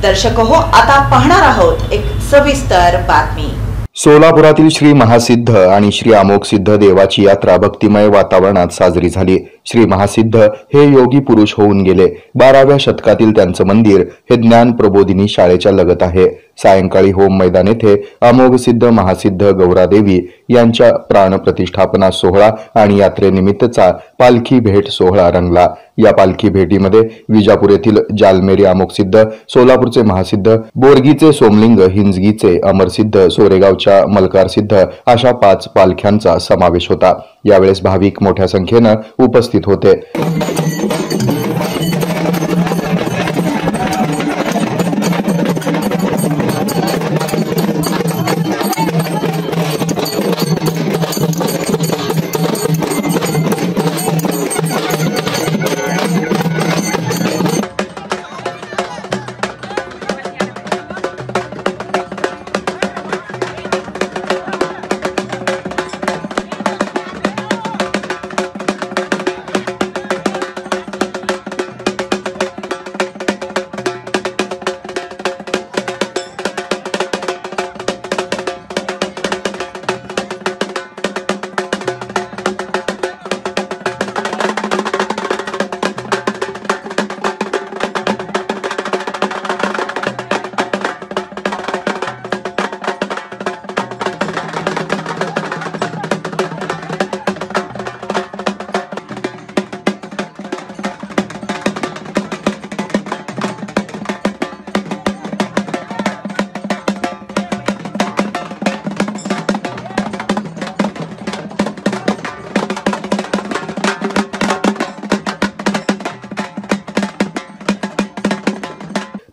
दर्शक हो, आता पाहणार आहोत एक सविस्तर बातमी। सोलापुरातील श्री महासिद्ध आणि श्री अमोघ सिद्ध देवाची यात्रा भक्तिमय वातावरणात साजरी झाली। श्री महासिद्ध हे योगी पुरुष होऊन गेले। 12व्या शतकातील त्यांचं मंदिर हे ज्ञान प्रबोधिनी शाळेच्या लगत आहे। सायंकाळी होम मैदान येथे अमोघ सिद्ध महासिद्ध गौरादेवी यांच्या प्राण प्रतिष्ठापना सोहळा आणि यात्रेनिमित्तचा पालखी भेट सोहळा रंगला। या पालखी भेटीमध्ये विजापूर येथील जालमेरी अमोघ सिद्ध, सोलापूरचे महासिद्ध, बोरगीचे सोमलिंग, हिंजगीचे अमरसिद्ध, सोरेगावच्या मलकार सिद्ध अशा 5 पालख्यांचा समावेश होता। यावेळेस भाविक मोठ्या संख्येने उपस्थित होते।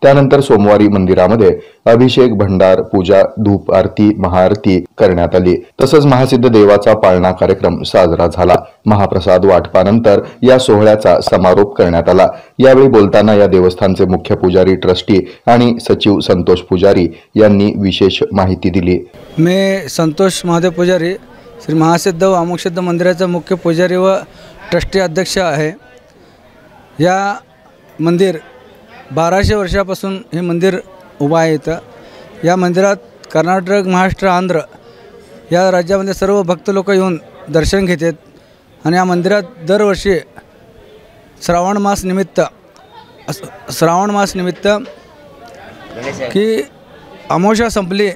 त्यानंतर सोमवारी मंदिरामध्ये अभिषेक, भंडार, पूजा, धूप आरती, महाआरती करण्यात आली। तसंच महासिद्ध देवाचा पाळणा कार्यक्रम साजरा झाला। महाप्रसाद वाटपानंतर या सोहळ्याचा समारोप करण्यात आला। यावेळी बोलताना या देवस्थानचे मुख्य पुजारी, ट्रस्टी आणि सचिव संतोष पुजारी यांनी विशेष माहिती दिली। मैं संतोष महादेव पुजारी, श्री महासिद्ध व अमोघ सिद्ध मंदिराचा मुख्य पुजारी व ट्रस्टी अध्यक्ष आहे। या मंदिर 1200 वर्षापासून हे मंदिर उभा आहे। इथं या मंदिरात कर्नाटक, महाराष्ट्र, आंध्र या राज्यामध्ये सर्व भक्त लोक येऊन दर्शन घेतात आणि या मंदिरात दरवर्षी श्रावण मास निमित्त की अमावस्या संपली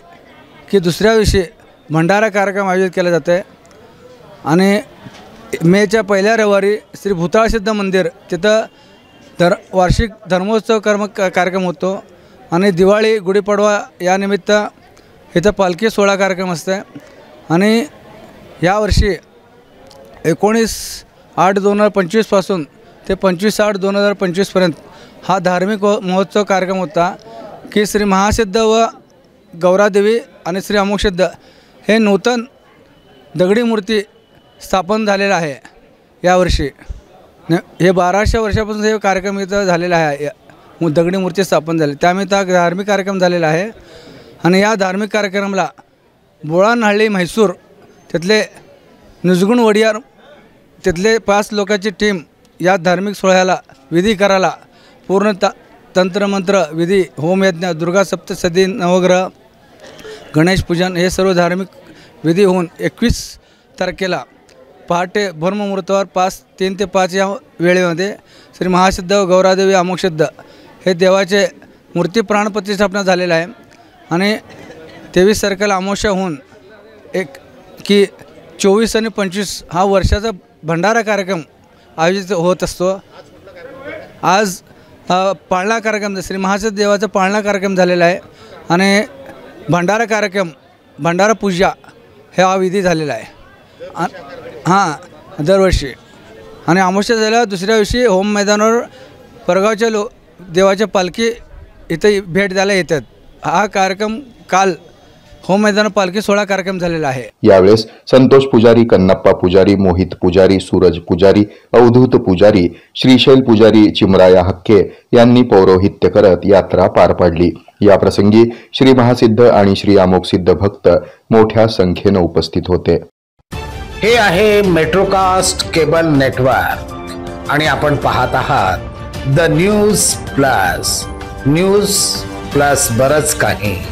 की दुसऱ्या दिवशी भंडारा कार्यक्रम आयोजित केला जातो आहे आणि मेच्या पहिल्या रविवारी श्री भूताळ सिद्ध मंदिर तिथं वार्षिक धर्मोत्सव कार्यक्रम होतो आणि दिवाळी, गुढीपाडवा या निमित्त इथं पालखी सोहळा कार्यक्रम असते आणि यावर्षी 19/8/2025 पासून ते 25/8/2025 पर्यंत हा धार्मिक महोत्सव कार्यक्रम होता की श्री महासिद्ध व गौरादेवी आणि श्री अमोघ सिद्ध हे नूतन दगडी मूर्ती स्थापन झालेला आहे। यावर्षी हे 1200 वर्षापासून हे कार्यक्रम इथं झालेला आहे। दगडी मूर्ती स्थापन झाली, त्यामुळे हा धार्मिक कार्यक्रम झालेला आहे आणि या धार्मिक कार्यक्रमाला बोळानहळ्ळी, म्हैसूर तिथले निजगुण वडियार तिथले 5 लोकांची टीम या धार्मिक सोहळ्याला विधी करायला पूर्ण तंत्रमंत्र विधी, होमयज्ञ, दुर्गा सप्तशती, नवग्रह, गणेश पूजन हे सर्व धार्मिक विधी होऊन 21 तारखेला पहाटे भरमुहूर्तावर 3 ते 5 या वेळेमध्ये श्री महासिद्ध व गौरादेवी अमोघ सिद्ध हे देवाचे मूर्ती प्राण प्रतिष्ठापना झालेला आहे आणि 23 तारखेला अमावस्या होऊन की 24 आणि 25 हा वर्षाचा भंडारा कार्यक्रम आयोजित होत असतो। आज पाळणा कार्यक्रम श्री महासिद्ध देवाचा पाळणा कार्यक्रम झालेला आहे आणि भंडारा कार्यक्रम, भंडारा पूजा हे हा विधी झालेला आहे। हां, दरवर्षी आणि अमावस्या झाल्यावर दुसऱ्या दिवशी होम मैदानावर परगावच्या देवाच्या पालखी इथे भेट द्यायला येतात। हा कार्यक्रम काल होम मैदान पालखी सोहळा कार्यक्रम झालेला आहे। यावेळेस संतोष पुजारी, कन्नप्पा पुजारी, मोहित पुजारी, सूरज पुजारी, अवधूत पुजारी, श्रीशैल पुजारी, चिमराया हक्के यांनी पौरोहित्य करत यात्रा पार पाडली। या प्रसंगी श्री महासिद्ध आणि श्री अमोघ सिद्ध भक्त मोठ्या संख्येने उपस्थित होते। हे आहे मेट्रोकास्ट केबल नेटवर्क आणि आपण पाहत आहात the news plus, news plus बरंच काही.